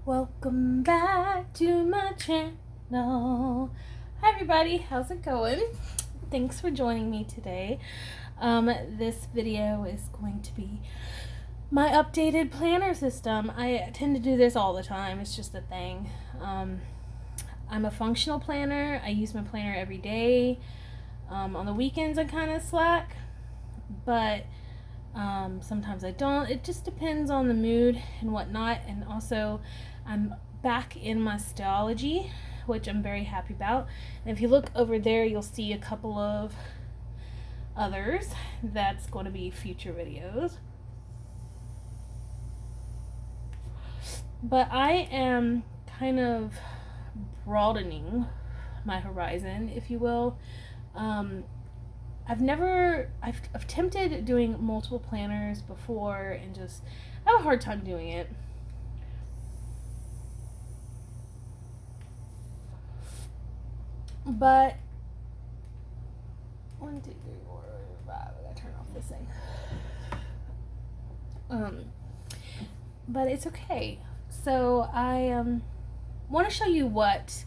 Welcome back to my channel. Hi everybody, how's it going? Thanks for joining me today. This video is going to be my updated planner system. I tend to do this all the time, it's just a thing. I'm a functional planner. I use my planner every day. On the weekends I kind of slack, but sometimes I don't. It just depends on the mood and whatnot. And also, I'm back in my staology, which I'm very happy about. And if you look over there, you'll see a couple of others. That's going to be future videos. But I am kind of broadening my horizon, if you will. I've attempted doing multiple planners before and just have a hard time doing it. But 1, 2, 3, 4, 5. I gotta turn off this thing. But it's okay. So I want to show you what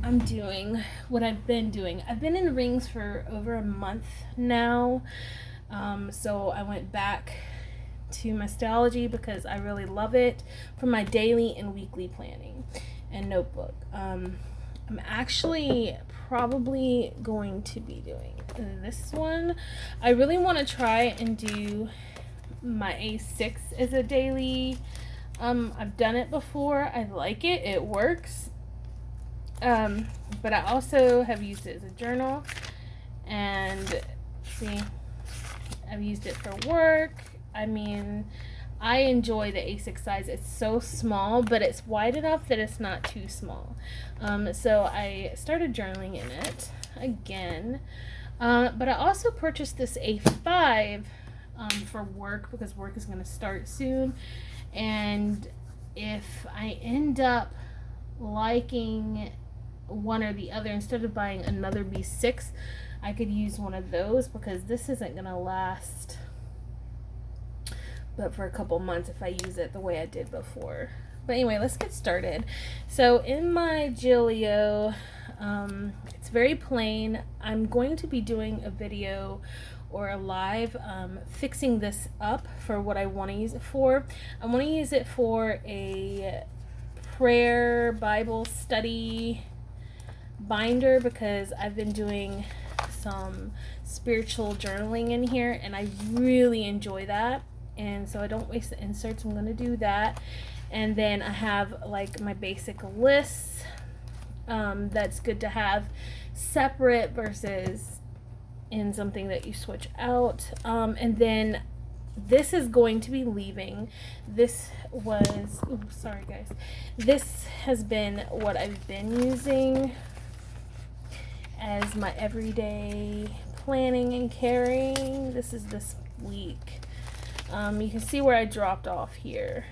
I'm doing, what I've been doing. I've been in rings for over a month now. So I went back to my staology because I really love it for my daily and weekly planning and notebook. I'm actually probably going to be doing this one. I really want to try and do my A6 as a daily. I've done it before. I like it. It works. But I also have used it as a journal, and see, I've used it for work. I mean, I enjoy the A6 size. It's so small, but it's wide enough that it's not too small. So I started journaling in it again. But I also purchased this A5 for work because work is going to start soon. And if I end up liking one or the other, instead of buying another B6, I could use one of those because this isn't gonna last but for a couple months if I use it the way I did before. But anyway, let's get started. So in my Gilio, it's very plain. I'm going to be doing a video or a live fixing this up for what I want to use it for. I want to use it for a prayer Bible study binder because I've been doing some spiritual journaling in here and I really enjoy that, and so I don't waste the inserts. I'm going to do that. And then I have like my basic lists that's good to have separate versus in something that you switch out. And then this is going to be leaving. This was, oops, sorry guys. This has been what I've been using as my everyday planning and carrying. This is this week. You can see where I dropped off here.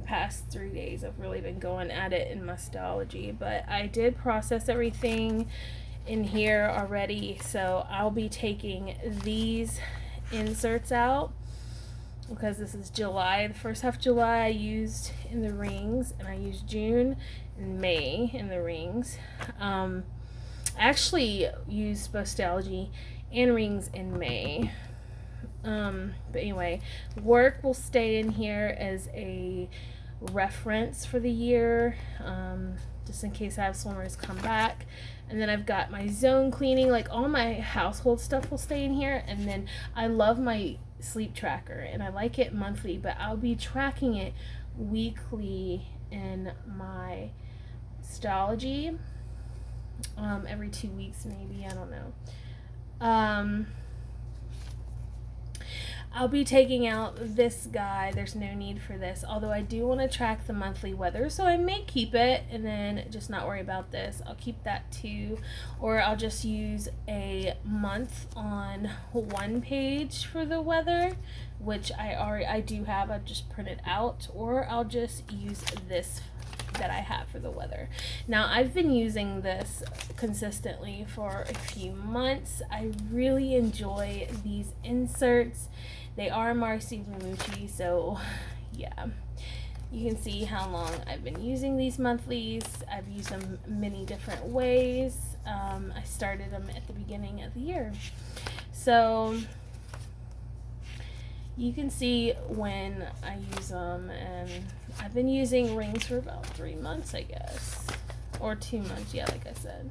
Past 3 days I've really been going at it in my staology, but I did process everything in here already, so I'll be taking these inserts out because this is July. The first half of July I used in the rings, and I used June and May in the rings. I actually used both staology and rings in May. But anyway, work will stay in here as a reference for the year, just in case I have swimmers come back. And then I've got my zone cleaning, like all my household stuff will stay in here. And then I love my sleep tracker and I like it monthly, but I'll be tracking it weekly in my staology, every 2 weeks maybe, I don't know. I'll be taking out this guy. There's no need for this, although I do want to track the monthly weather, so I may keep it and then just not worry about this. I'll keep that too, or I'll just use a month on one page for the weather, which I do have. I'll just print it out, or I'll just use this that I have for the weather. Now, I've been using this consistently for a few months. I really enjoy these inserts. They are Marcy Ramucci, so yeah, you can see how long I've been using these monthlies. I've used them many different ways. I started them at the beginning of the year. So you can see when I use them, and I've been using rings for about 3 months, I guess, or 2 months, yeah, like I said.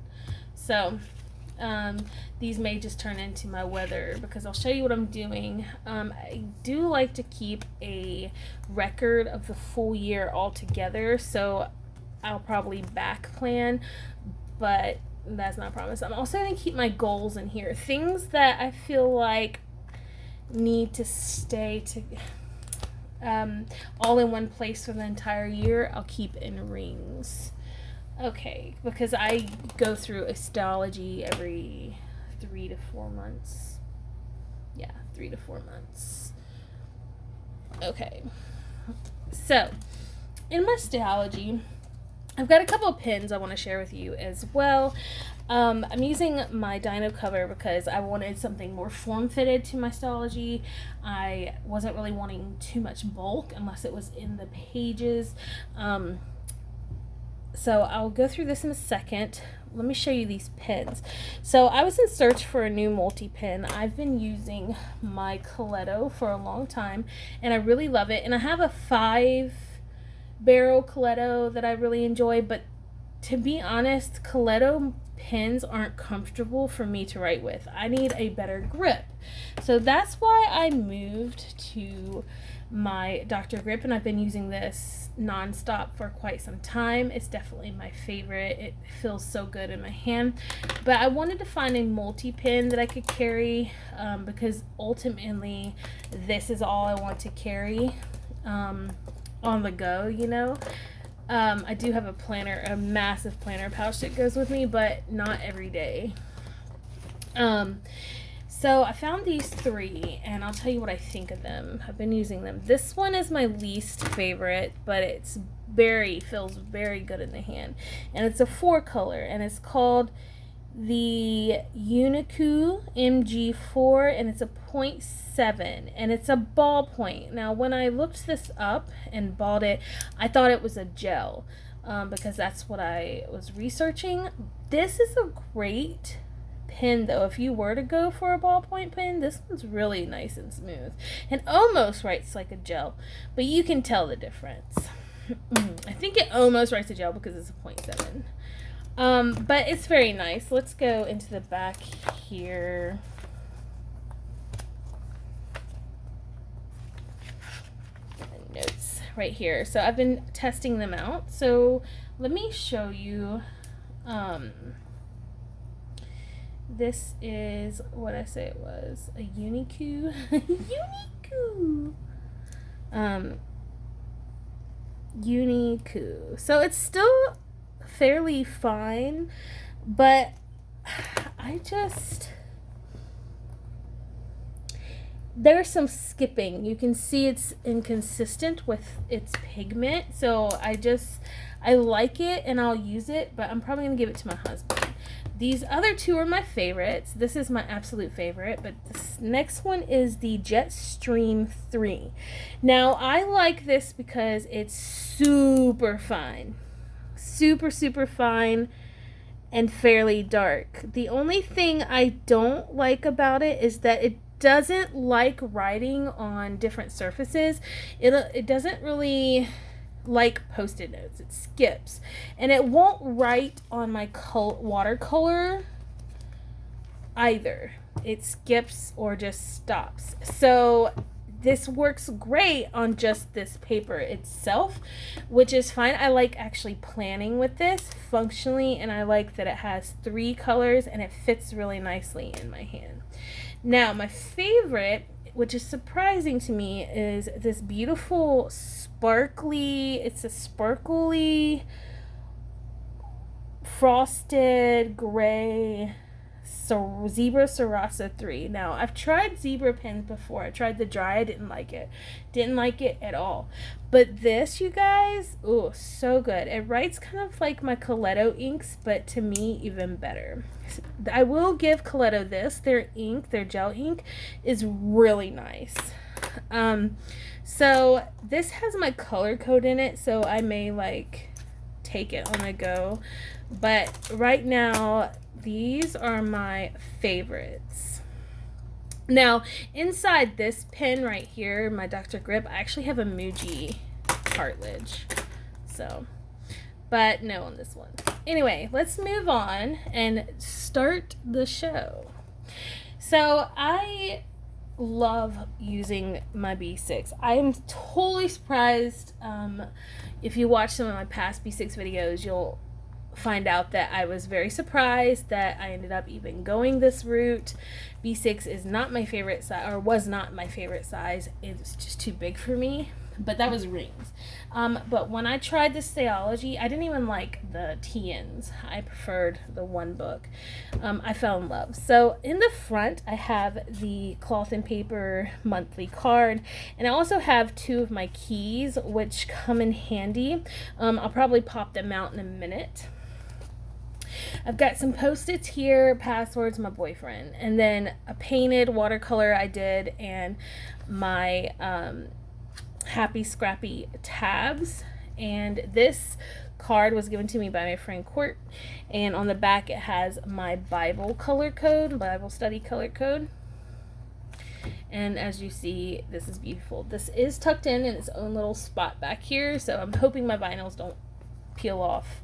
So these may just turn into my weather, because I'll show you what I'm doing. I do like to keep a record of the full year all together, so I'll probably back plan, but that's not a promise. I'm also going to keep my goals in here, things that I feel like need to stay all in one place for the entire year. I'll keep in rings. Okay, because I go through a staology every 3 to 4 months. Yeah, 3 to 4 months. Okay, so in my staology, I've got a couple of pins I want to share with you as well. I'm using my dino cover because I wanted something more form-fitted to my staology. I wasn't really wanting too much bulk unless it was in the pages. So I'll go through this in a second. Let me show you these pins. So I was in search for a new multi-pin. I've been using my Coletto for a long time, and I really love it. And I have a 5-barrel Coletto that I really enjoy, but to be honest, Coletto pins aren't comfortable for me to write with. I need a better grip. So that's why I moved to my Dr. Grip, and I've been using this non-stop for quite some time. It's definitely my favorite. It feels so good in my hand. But I wanted to find a multi-pin that I could carry, because ultimately this is all I want to carry on the go, you know. I do have a planner, a massive planner pouch that goes with me, but not every day. So I found these 3, and I'll tell you what I think of them. I've been using them. This one is my least favorite, but it's feels very good in the hand. And it's a 4-color, and it's called the Uniku MG4, and it's a 0.7, and it's a ballpoint. Now, when I looked this up and bought it, I thought it was a gel, because that's what I was researching. This is a great pen, though. If you were to go for a ballpoint pen, this one's really nice and smooth and almost writes like a gel, but you can tell the difference. I think it almost writes a gel because it's a 0.7. But it's very nice. Let's go into the back here. Notes right here. So I've been testing them out. So let me show you. This is what I say it was, a Uniku. Uniku. Uniku. So it's still fairly fine, but there's some skipping. You can see it's inconsistent with its pigment. So I like it and I'll use it, but I'm probably gonna give it to my husband. These other 2 are my favorites. This is my absolute favorite, but this next one is the Jetstream 3. Now, I like this because it's super fine. Super, super fine and fairly dark. The only thing I don't like about it is that it doesn't like writing on different surfaces. It doesn't really like post-it notes. It skips, and it won't write on my watercolor either. It skips or just stops. So this works great on just this paper itself, which is fine. I like actually planning with this functionally, and I like that it has 3 colors and it fits really nicely in my hand. Now, my favorite, which is surprising to me, is this beautiful sparkly, it's a sparkly frosted gray Zebra Sarasa 3. Now, I've tried zebra pens before. I tried the dry. I didn't like it. Didn't like it at all. But this, you guys, oh, so good. It writes kind of like my Coletto inks, but to me, even better. I will give Coletto this. Their ink, their gel ink, is really nice. So this has my color code in it, so I may like take it on the go. But right now, these are my favorites. Now, inside this pen right here, my Dr. Grip, I actually have a Muji cartilage. So, but no on this one. Anyway, let's move on and start the show. So, I love using my B6. I am totally surprised. If you watch some of my past B6 videos, you'll find out that I was very surprised that I ended up even going this route. B6 is not my favorite size, or was not my favorite size. It's just too big for me. But that was rings. But when I tried the staology, I didn't even like the TNs. I preferred the one book. I fell in love. So in the front, I have the cloth and paper monthly card. And I also have 2 of my keys, which come in handy. I'll probably pop them out in a minute. I've got some Post-its here, passwords, my boyfriend, and then a painted watercolor I did, and my Happy Scrappy tabs. And this card was given to me by my friend Court, and on the back it has my Bible color code, Bible study color code. And as you see, this is beautiful. This is tucked in its own little spot back here, so I'm hoping my vinyls don't peel off.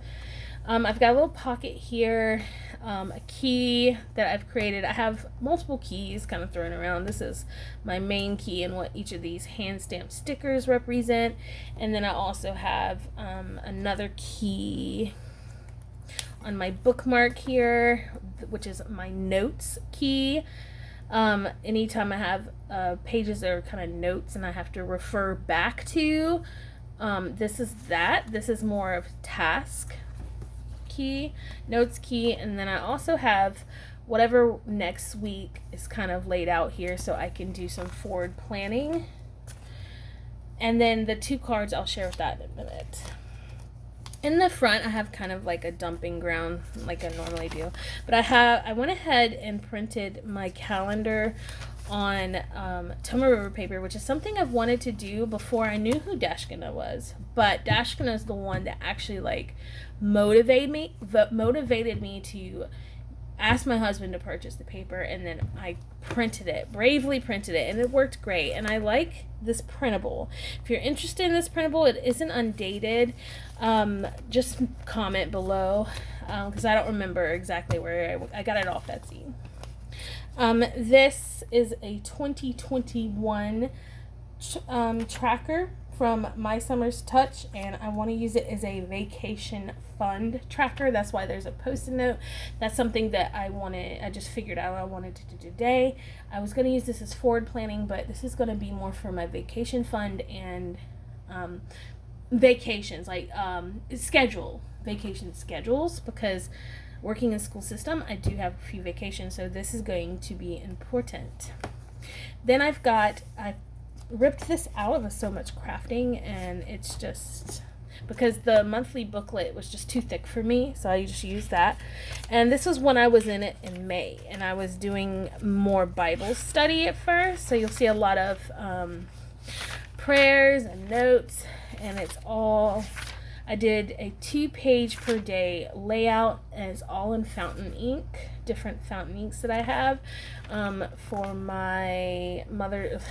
I've got a little pocket here, a key that I've created. I have multiple keys kind of thrown around. This is my main key and what each of these hand stamped stickers represent. And then I also have another key on my bookmark here, which is my notes key. Anytime I have pages that are kind of notes and I have to refer back to, this is that. This is more of task key, notes key, and then I also have whatever next week is kind of laid out here so I can do some forward planning. And then the 2 cards, I'll share with that in a minute. In the front, I have kind of like a dumping ground like I normally do, but I went ahead and printed my calendar on Toma River paper, which is something I've wanted to do before I knew who Dashkina was. But Dashkina is the one that actually like motivated me to ask my husband to purchase the paper, and then I bravely printed it, and it worked great. And I like this printable. If you're interested in this printable, it isn't undated. Just comment below, because I don't remember exactly where I got it off Etsy. This is a 2021 tracker from My Summer's Touch, and I want to use it as a vacation fund tracker. That's why there's a post-it note. That's something that I just figured out I wanted to do today. I was going to use this as forward planning, but this is going to be more for my vacation fund and vacations, like vacation schedules, because working in school system, I do have a few vacations, so this is going to be important. Then I ripped this out. It was so much crafting, and it's just because the monthly booklet was just too thick for me, so I just used that. And this was when I was in it in May, and I was doing more Bible study at first, so you'll see a lot of prayers and notes, and I did a 2-page per day layout, and it's all in fountain ink, different fountain inks that I have for my Mother's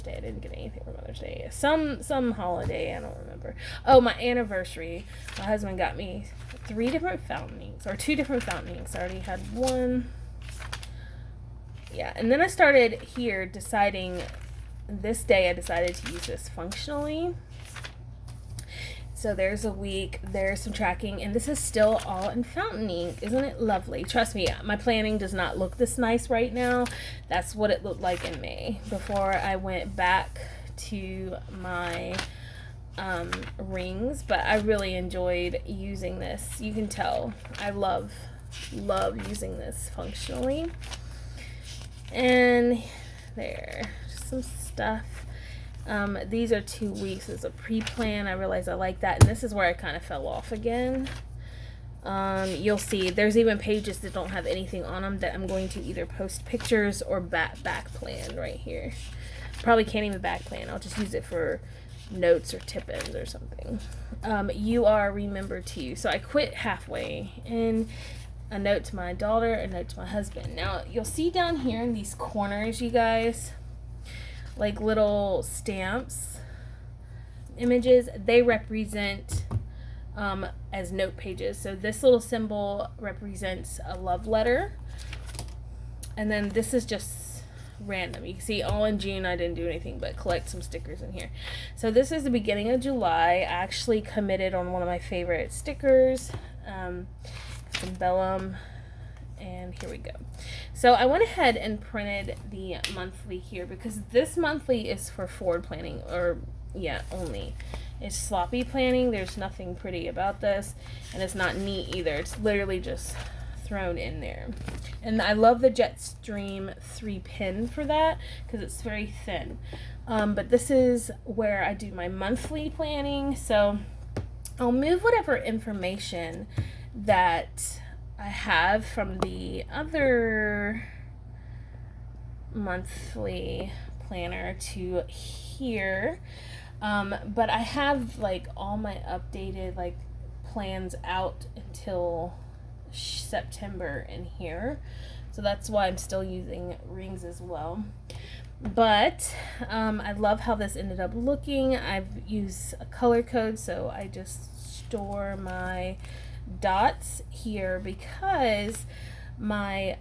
Day. I didn't get anything for Mother's Day. Some holiday, I don't remember. Oh, my anniversary. My husband got me 3 different fountain inks, or 2 different fountain inks. I already had one. Yeah, and then I started here this day I decided to use this functionally. So there's a week, there's some tracking, and this is still all in fountain ink. Isn't it lovely? Trust me, my planning does not look this nice right now. That's what it looked like in May before I went back to my rings, but I really enjoyed using this. You can tell I love using this functionally. And there, just some stuff. These are 2 weeks as a pre-plan. I realize I like that, and this is where I kind of fell off again. You'll see there's even pages that don't have anything on them that I'm going to either post pictures or back plan right here. Probably can't even back plan. I'll just use it for notes or tip-ins or something. You are remembered to you. So I quit halfway. And a note to my daughter, a note to my husband. Now, you'll see down here in these corners, you guys, like little stamps, images. They represent as note pages. So this little symbol represents a love letter. And then this is just random. You can see all in June I didn't do anything but collect some stickers in here. So this is the beginning of July. I actually committed on one of my favorite stickers. Some vellum, and here we go. So I went ahead and printed the monthly here because this monthly is for forward planning, or only. It's sloppy planning. There's nothing pretty about this, and it's not neat either. It's literally just thrown in there. And I love the Jetstream 3 pin for that because it's very thin. But this is where I do my monthly planning. So I'll move whatever information that I have from the other monthly planner to here. But I have like all my updated like plans out until September in here. So that's why I'm still using rings as well. But I love how this ended up looking. I've used a color code, so I just store my dots here because my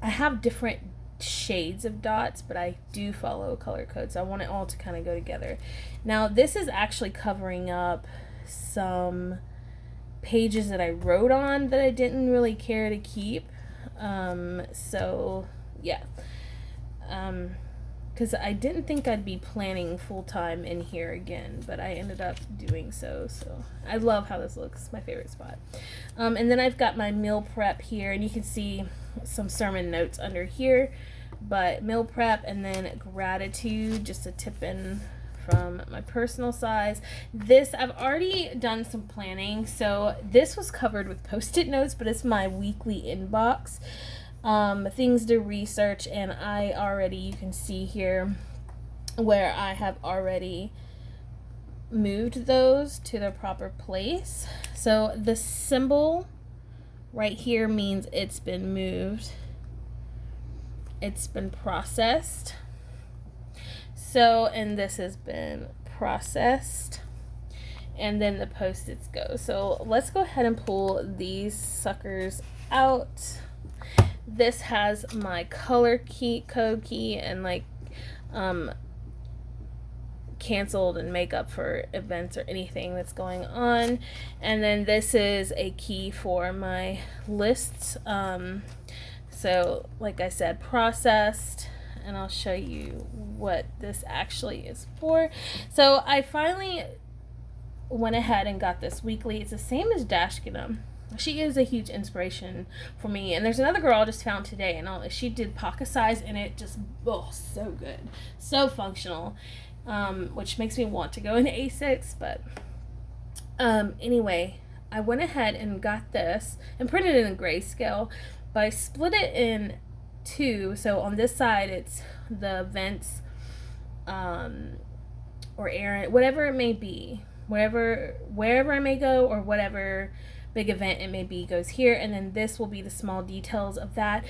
I have different shades of dots, but I do follow a color code, so I want it all to kind of go together. Now this is actually covering up some pages that I wrote on that I didn't really care to keep, so yeah, because I didn't think I'd be planning full-time in here again, but I ended up doing so. So I love how this looks. It's my favorite spot. And then I've got my meal prep here, and you can see some sermon notes under here, but meal prep and then gratitude, just a tip in from my personal size. This, I've already done some planning, so this was covered with post-it notes, but it's my weekly inbox. Things to research, and I already, you can see here where I have already moved those to their proper place. So the symbol right here means it's been moved, it's been processed. So, and this has been processed, and then the post-its go. So let's go ahead and pull these suckers out. This has my color code key and like canceled and makeup for events or anything that's going on. And then this is a key for my lists. So like I said, processed, and I'll show you what this actually is for. So I finally went ahead and got this weekly. It's the same as Dashkinam. She is a huge inspiration for me. And there's another girl I just found today, and she did pocket size, and it just, so good. So functional, which makes me want to go into A6. But anyway, I went ahead and got this and printed it in grayscale, but I split it in two. So on this side, it's the events or errand, whatever it may be, wherever I may go, or whatever big event it may be goes here. And then this will be the small details of that,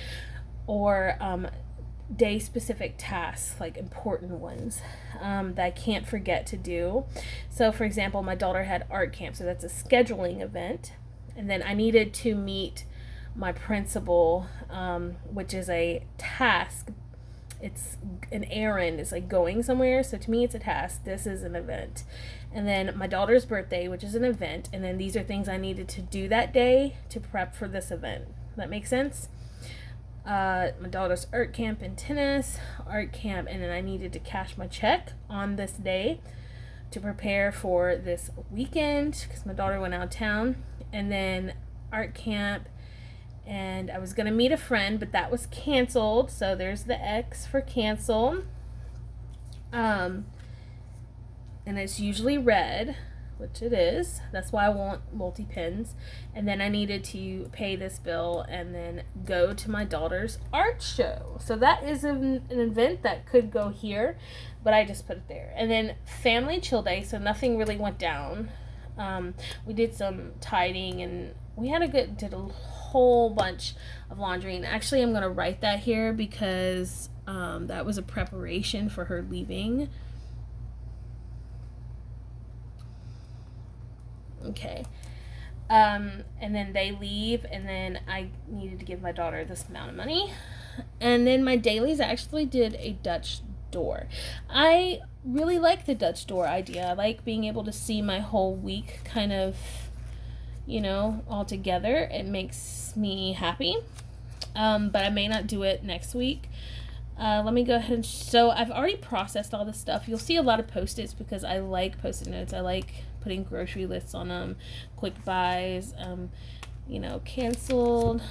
or day specific tasks, like important ones that I can't forget to do. So for example, my daughter had art camp, so that's a scheduling event, and then I needed to meet my principal, which is a task. It's an errand. It's like going somewhere. So to me, it's a task. This is an event. And then my daughter's birthday, which is an event. And then these are things I needed to do that day to prep for this event. That makes sense? My daughter's art camp and tennis, art camp. And then I needed to cash my check on this day to prepare for this weekend because my daughter went out of town. And then art camp. And I was going to meet a friend, but that was canceled. So there's the X for cancel. And it's usually red which it is. That's why I want multi-pins. And then I needed to pay this bill and then go to my daughter's art show. So that is an event that could go here, but I just put it there. And then family chill day, so nothing really went down. We did some tidying and we did a whole bunch of laundry. And actually I'm going to write that here because that was a preparation for her leaving. Okay. And then they leave, and then I needed to give my daughter this amount of money. And then my dailies actually did a Dutch door. I really like the Dutch door idea. I like being able to see my whole week kind of, all together. It makes me happy. But I may not do it next week. Let me go ahead so I've already processed all this stuff. You'll see a lot of Post-its because I like Post-it notes. I like putting grocery lists on them, quick buys, canceled.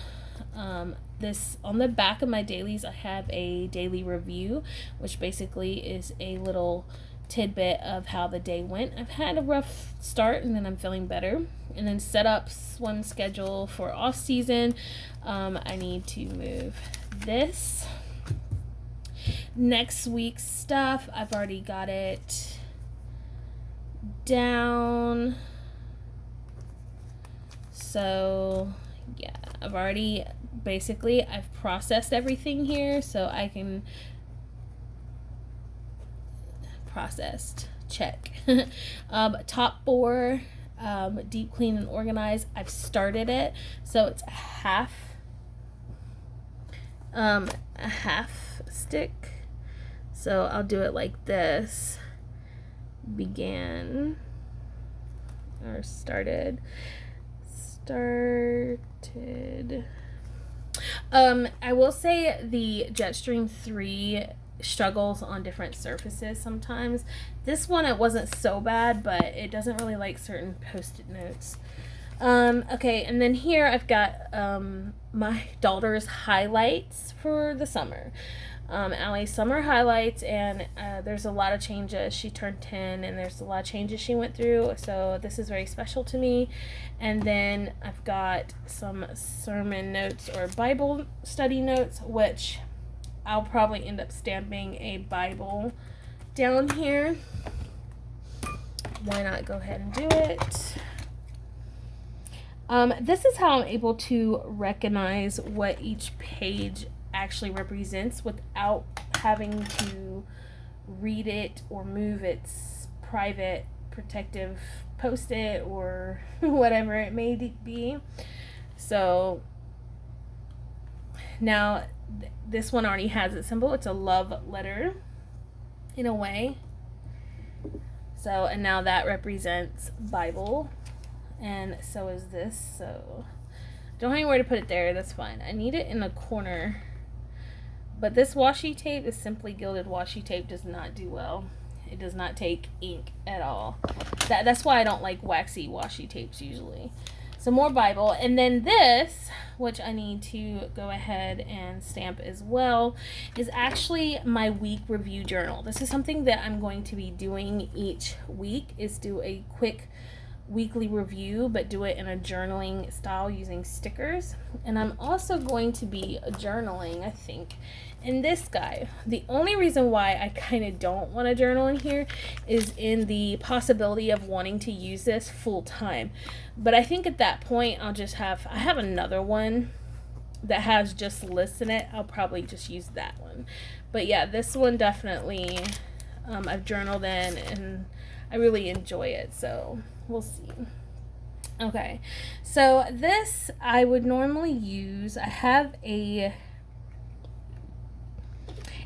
This on the back of my dailies, I have a daily review, which basically is a little tidbit of how the day went. I've had a rough start and then I'm feeling better. And then set up swim schedule for off season. I need to move this. Next week's stuff, I've already got it down. So yeah, I've processed everything here, so I can processed check. Top 4, deep clean and organize. I've started it, so it's a half stick. So I'll do it like this. Began or started. I will say the Jetstream 3 struggles on different surfaces sometimes. This one, it wasn't so bad, but it doesn't really like certain Post-it notes. Okay, and then here I've got my daughter's highlights for the summer. Allie's summer highlights, and there's a lot of changes. She turned 10 and there's a lot of changes she went through, so this is very special to me. And then I've got some sermon notes or Bible study notes, which I'll probably end up stamping a Bible down here. Why not go ahead and do it? This is how I'm able to recognize what each page actually represents without having to read it or move its private protective Post-it or whatever it may be. So now this one already has its symbol. It's a love letter in a way. So, and now that represents Bible, and so is this. So don't have anywhere to put it there. That's fine. I need it in a corner. But this washi tape is simply gilded washi tape. Does not do well. It does not take ink at all. That's why I don't like waxy washi tapes usually. So more Bible. And then this, which I need to go ahead and stamp as well, is actually my week review journal. This is something that I'm going to be doing each week, is do a quick weekly review, but do it in a journaling style using stickers. And I'm also going to be journaling, I think, in this guy. The only reason why I kind of don't want to journal in here is in the possibility of wanting to use this full time. But I think at that point I have another one that has just lists in it. I'll probably just use that one. But yeah, this one definitely I've journaled in and I really enjoy it, so we'll see. Okay, so this I would normally use.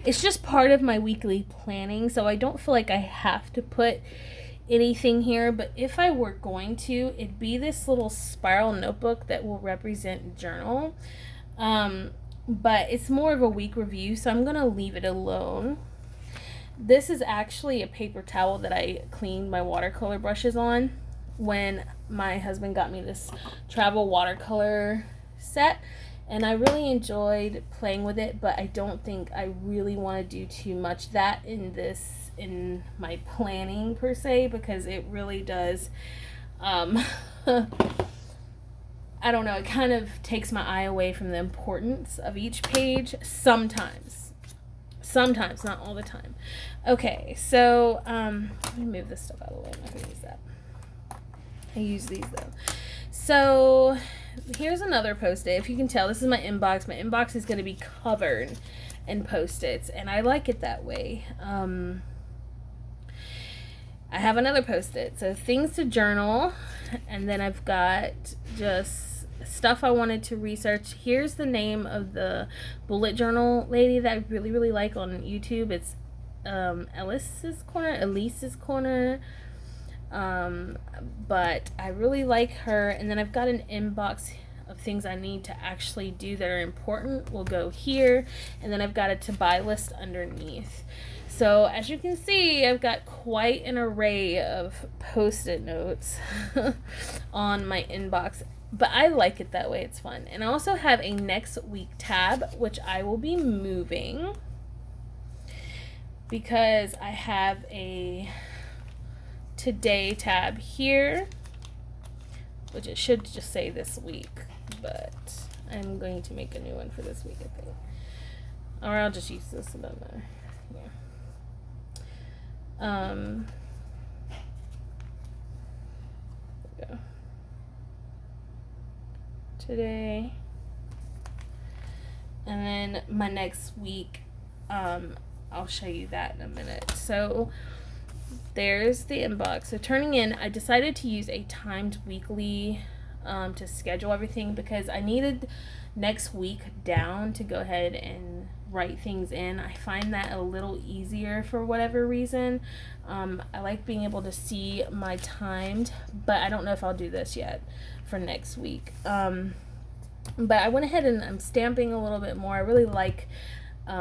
It's just part of my weekly planning, so I don't feel like I have to put anything here, but if I were going to, it'd be this little spiral notebook that will represent journal. But it's more of a week review, so I'm gonna leave it alone. This is actually a paper towel that I cleaned my watercolor brushes on when my husband got me this travel watercolor set, and I really enjoyed playing with it, but I don't think I really want to do too much that in this in my planning per se, because it really does I don't know, it kind of takes my eye away from the importance of each page sometimes. Sometimes, not all the time. Okay, so let me move this stuff out of the way. I'm not going to use that. I use these though. So here's another Post-it. If you can tell, this is my inbox. My inbox is going to be covered in Post-its, and I like it that way. I have another Post-it. So things to journal, and then I've got just stuff I wanted to research. Here's the name of the bullet journal lady that I really, really like on YouTube. It's Elise's Corner. But I really like her. And then I've got an inbox of things I need to actually do that are important will go here. And then I've got a to-buy list underneath. So as you can see, I've got quite an array of Post-it notes on my inbox, but I like it that way. It's fun. And I also have a next week tab, which I will be moving because I have a today tab here, which it should just say this week, but I'm going to make a new one for this week, I think. Or I'll just use this, it doesn't matter. Yeah. There we go. Today, and then my next week, I'll show you that in a minute. So there's the inbox. So turning in, I decided to use a timed weekly to schedule everything because I needed next week down to go ahead and write things in. I find that a little easier for whatever reason. I like being able to see my timed, but I don't know if I'll do this yet for next week. But I went ahead and I'm stamping a little bit more. I really like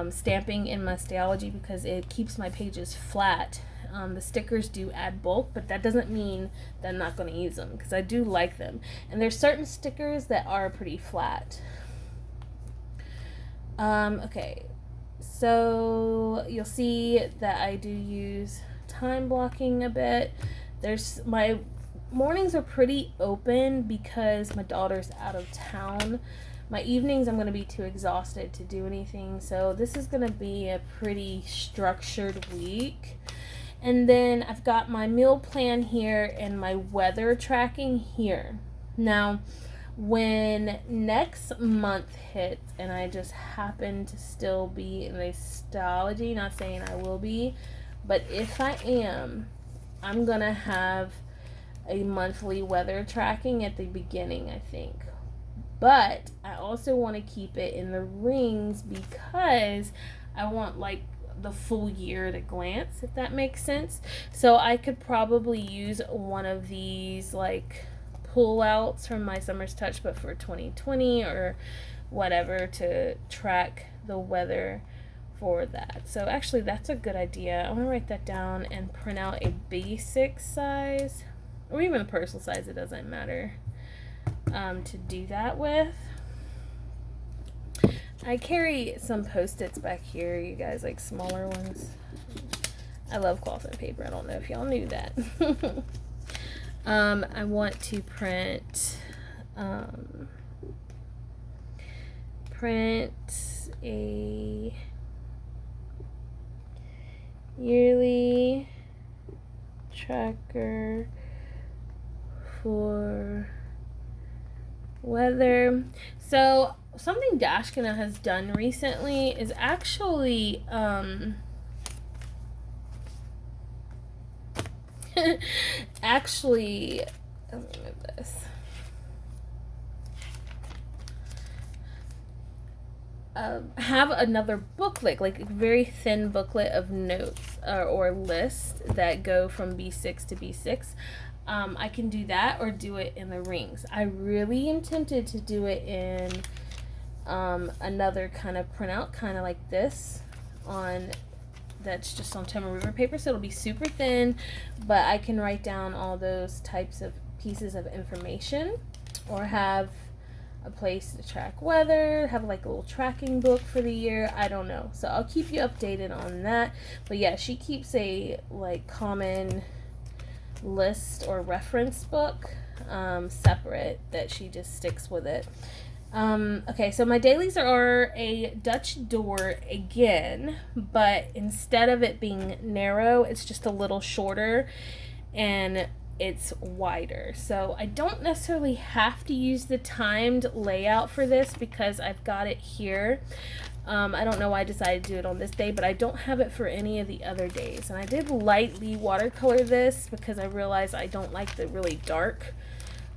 stamping in my staology because it keeps my pages flat. The stickers do add bulk, but that doesn't mean that I'm not going to use them because I do like them. And there's certain stickers that are pretty flat. Okay, so you'll see that I do use time blocking a bit. My mornings are pretty open because my daughter's out of town. My evenings I'm going to be too exhausted to do anything, so this is going to be a pretty structured week. And then I've got my meal plan here and my weather tracking here. Now, when next month hits and I just happen to still be in a staology, not saying I will be, but if I am, I'm going to have a monthly weather tracking at the beginning, I think. But I also want to keep it in the rings because I want like the full year at a glance, if that makes sense. So I could probably use one of these like pull-outs from my Summer's Touch, but for 2020 or whatever, to track the weather for that. So actually that's a good idea. I want to write that down and print out a basic size or even a personal size, it doesn't matter, to do that with. I carry some Post-its back here, you guys, like smaller ones. I love cloth and paper. I don't know if y'all knew that. I want to print a yearly tracker for weather. So something Dashkina has done recently is actually actually, let me move this. Have another booklet, like a very thin booklet of notes or lists that go from B6 to B6. I can do that or do it in the rings. I really am tempted to do it in another kind of printout, kind of like this, that's just on Toma River paper, so it'll be super thin, but I can write down all those types of pieces of information or have a place to track weather, have like a little tracking book for the year. I don't know. So I'll keep you updated on that. But yeah, she keeps a like common list or reference book separate that she just sticks with it. Okay, so my dailies are a Dutch door again, but instead of it being narrow, it's just a little shorter and it's wider. So I don't necessarily have to use the timed layout for this because I've got it here. I don't know why I decided to do it on this day, but I don't have it for any of the other days. And I did lightly watercolor this because I realized I don't like the really dark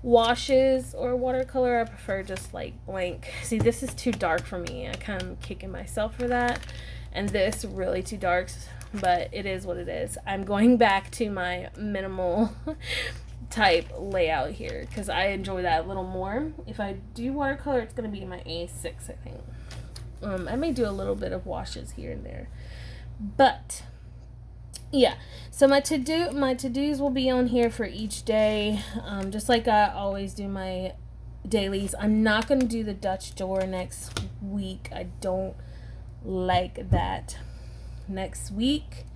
washes or watercolor. I prefer just like blank. See, this is too dark for me. I kind of kicking myself for that. And this really too dark, but it is what it is. I'm going back to my minimal type layout here because I enjoy that a little more. If I do watercolor, it's going to be my A6, I think. I may do a little bit of washes here and there, but yeah. So my to-dos will be on here for each day, just like I always do my dailies. I'm not going to do the Dutch door next week. I don't like that. Next week,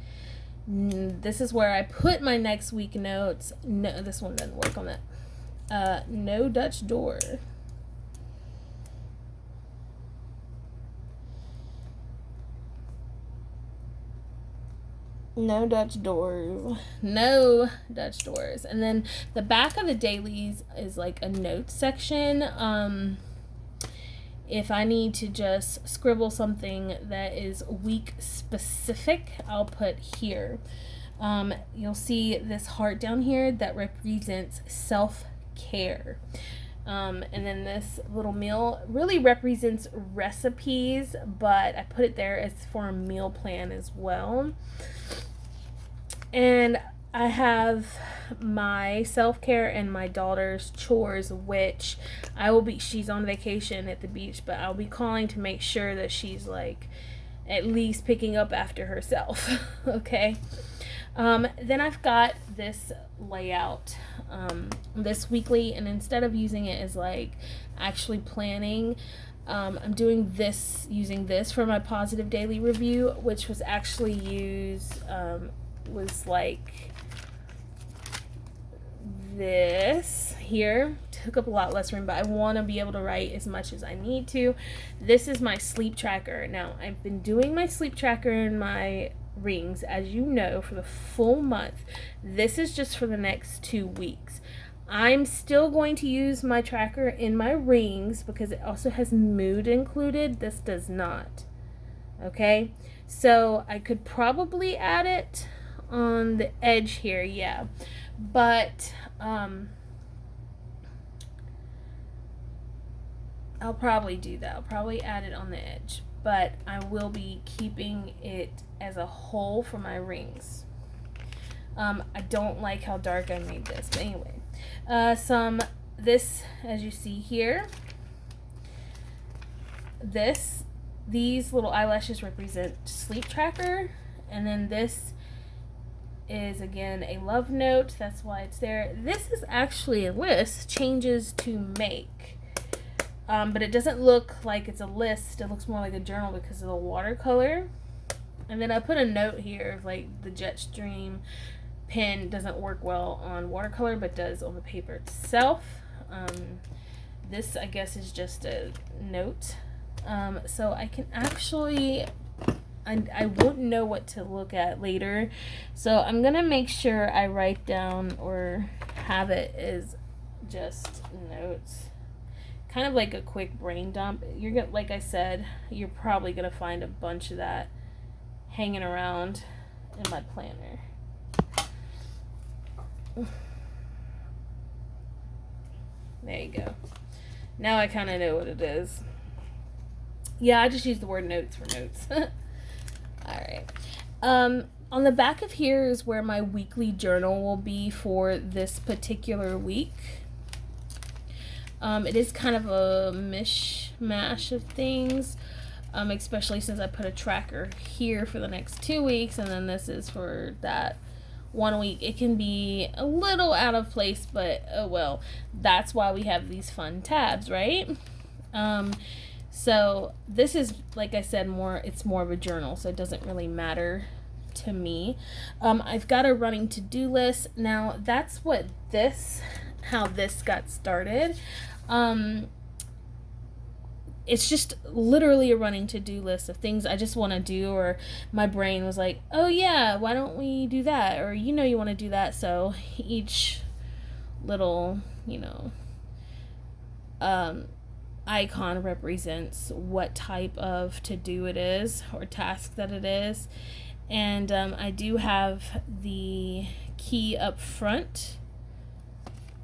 this is where I put my next week notes. No, this one doesn't work on that. No Dutch door. No Dutch doors. No Dutch doors. And then the back of the dailies is like a notes section. If I need to just scribble something that is week specific, I'll put here. You'll see this heart down here that represents self-care. And then this little meal really represents recipes, but I put it there as for a meal plan as well. And I have my self-care and my daughter's chores, which she's on vacation at the beach, but I'll be calling to make sure that she's like at least picking up after herself. Okay. Then I've got this layout, this weekly, and instead of using it as like actually planning, I'm doing this, using this for my positive daily review, which was actually used, was like this here. Took up a lot less room, but I want to be able to write as much as I need to. This is my sleep tracker. Now, I've been doing my sleep tracker in my rings, as you know, for the full month. This is just for the next 2 weeks. I'm still going to use my tracker in my rings because it also has mood included. This does not. Okay, so I could probably add it on the edge here, yeah, but I'll probably do that. I'll probably add it on the edge, but I will be keeping it as a whole for my rings. I don't like how dark I made this, but anyway, this, as you see here, these little eyelashes represent sleep tracker, and then this is again a love note. That's why it's there. This is actually a list, changes to make, but it doesn't look like it's a list. It looks more like a journal because of the watercolor. And then I put a note here of like the Jetstream pen doesn't work well on watercolor but does on the paper itself. This I guess is just a note, so I can actually, I won't know what to look at later, so I'm gonna make sure I write down or have it as just notes, kind of like a quick brain dump. You're gonna, like I said, you're probably gonna find a bunch of that hanging around in my planner. There you go. Now I kind of know what it is. Yeah, I just use the word notes for notes. Alright. On the back of here is where my weekly journal will be for this particular week. It is kind of a mishmash of things, especially since I put a tracker here for the next 2 weeks, and then this is for that 1 week. It can be a little out of place, but oh well. That's why we have these fun tabs, right? So this is, like I said, it's more of a journal, so it doesn't really matter to me. I've got a running to-do list. Now that's how this got started. It's just literally a running to-do list of things I just want to do, or my brain was like, oh yeah, why don't we do that, or you want to do that. So each little icon represents what type of to-do it is, or task that it is. And I do have the key up front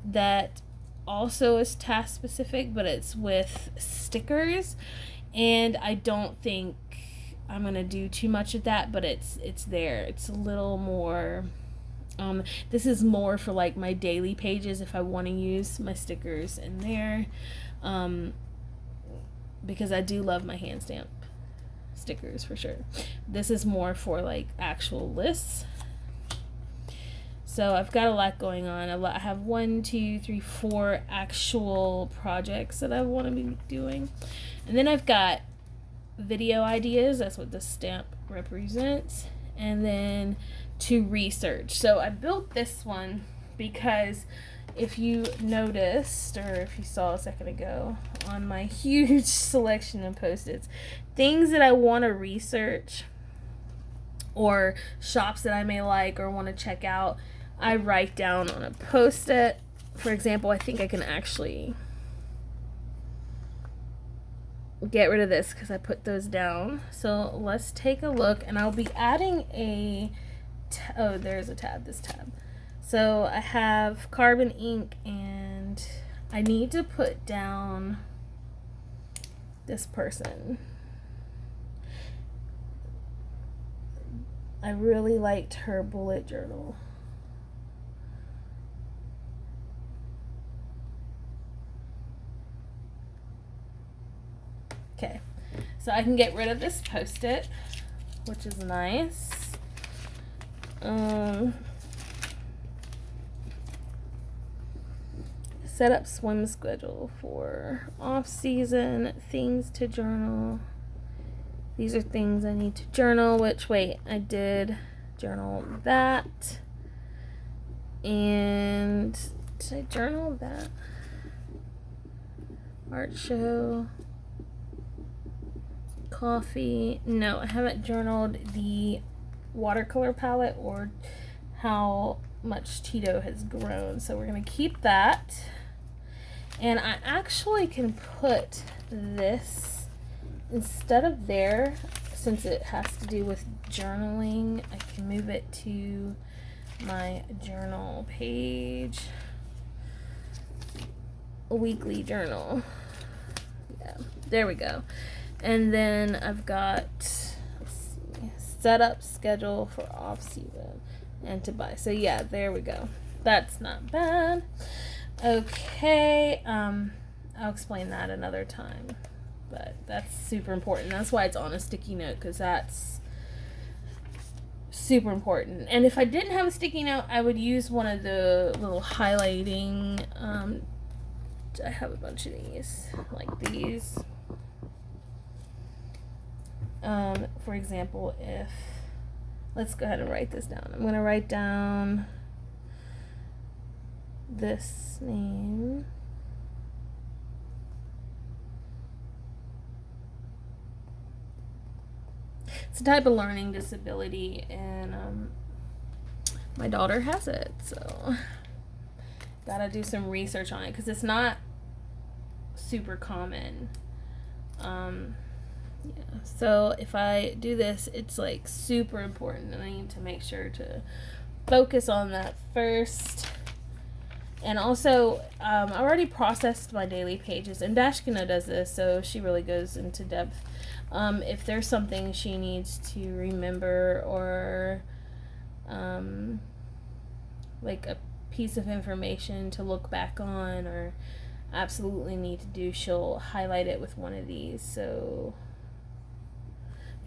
that also is task specific, but it's with stickers, and I don't think I'm gonna do too much of that, but it's there. It's a little more this is more for like my daily pages if I want to use my stickers in there, because I do love my hand stamp stickers for sure. This is more for like actual lists. So I've got a lot going on. I have 4 actual projects that I want to be doing. And then I've got video ideas. That's what the stamp represents. And then to research. So I built this one because if you noticed, or if you saw a second ago, on my huge selection of Post-its, things that I want to research or shops that I may like or want to check out, I write down on a Post-it. For example, I think I can actually get rid of this because I put those down. So let's take a look, and I'll be adding oh, there's a tab, this tab. So I have carbon ink, and I need to put down this person. I really liked her bullet journal. Okay, so I can get rid of this Post-it, which is nice. Set up swim schedule for off-season, things to journal. These are things I need to journal, which, wait, I did journal that. And did I journal that? Art show. Coffee. No, I haven't journaled the watercolor palette or how much Tito has grown. So we're going to keep that. And I actually can put this instead of there, since it has to do with journaling. I can move it to my journal page. A weekly journal. Yeah, there we go. And then I've got, let's see, set up schedule for off season and to buy. So yeah, there we go. That's not bad. Okay, I'll explain that another time, but that's super important. That's why it's on a sticky note, because that's super important. And if I didn't have a sticky note, I would use one of the little highlighting, I have a bunch of these, like these. For example, let's go ahead and write this down. I'm going to write down this name. It's a type of learning disability, and my daughter has it, so gotta do some research on it because it's not super common. Yeah, so if I do this, it's like super important, and I need to make sure to focus on that first. And also, I already processed my daily pages, and Dashkina does this, so she really goes into depth. If there's something she needs to remember, or like a piece of information to look back on, or absolutely need to do, she'll highlight it with one of these. So,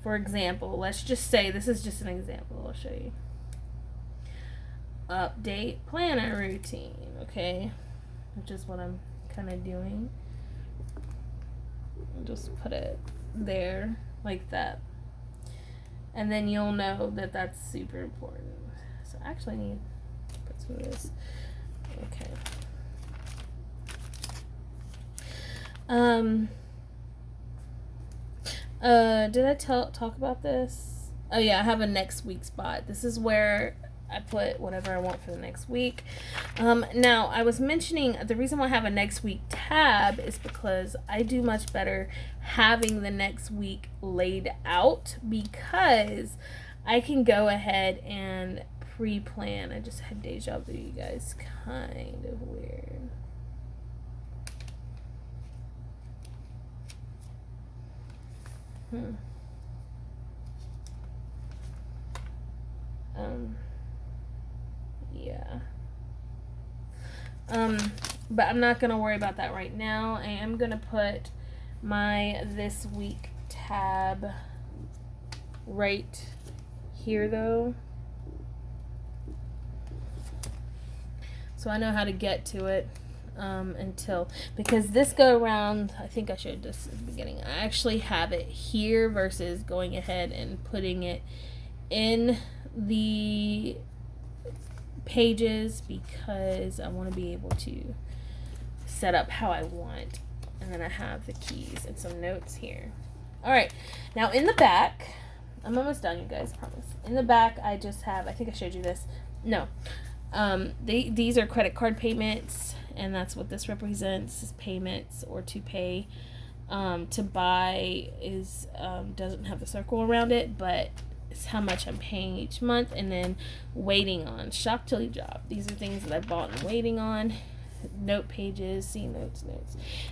for example, let's just say, this is just an example, I'll show you. Update planner routine, okay, which is what I'm kind of doing. just put it there like that. And then you'll know that that's super important. So actually I need to put some of this. Okay. Did I talk about this? Oh yeah, I have a next week spot. This is where I put whatever I want for the next week. Now, I was mentioning the reason why I have a next week tab is because I do much better having the next week laid out, because I can go ahead and pre-plan. I just had deja vu, you guys. Kind of weird. Yeah. But I'm not gonna worry about that right now. I am gonna put my this week tab right here though, so I know how to get to it. Because this go around, I think I showed this at the beginning, I actually have it here versus going ahead and putting it in the pages, because I want to be able to set up how I want. And then I have the keys and some notes here. Alright, now in the back, I'm almost done, you guys, I promise. In the back I just have, I think I showed you this, no, these are credit card payments, and that's what this represents, is payments or to pay. To buy is doesn't have the circle around it, but it's how much I'm paying each month. And then waiting on, shop till you drop. These are things that I bought and waiting on. Note pages, see notes.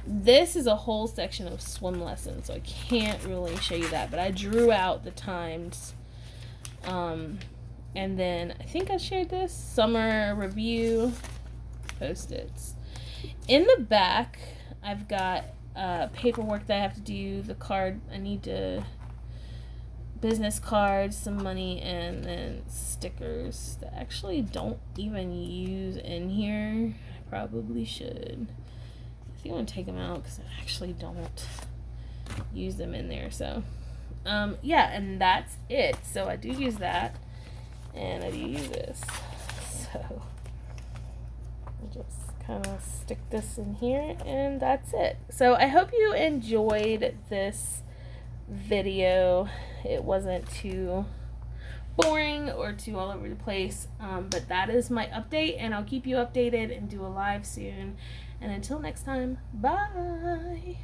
This is a whole section of swim lessons, so I can't really show you that, but I drew out the times. And then I think I shared this summer review post-its. In the back, I've got paperwork that I have to do, the card I need to, business cards, some money, and then stickers that I actually don't even use in here. I probably should. I think I'm gonna take them out because I actually don't use them in there. So yeah, and that's it. So I do use that, and I do use this. So I just kind of stick this in here, and that's it. So I hope you enjoyed this video. It wasn't too boring or too all over the place, but that is my update, and I'll keep you updated and do a live soon. And until next time, bye.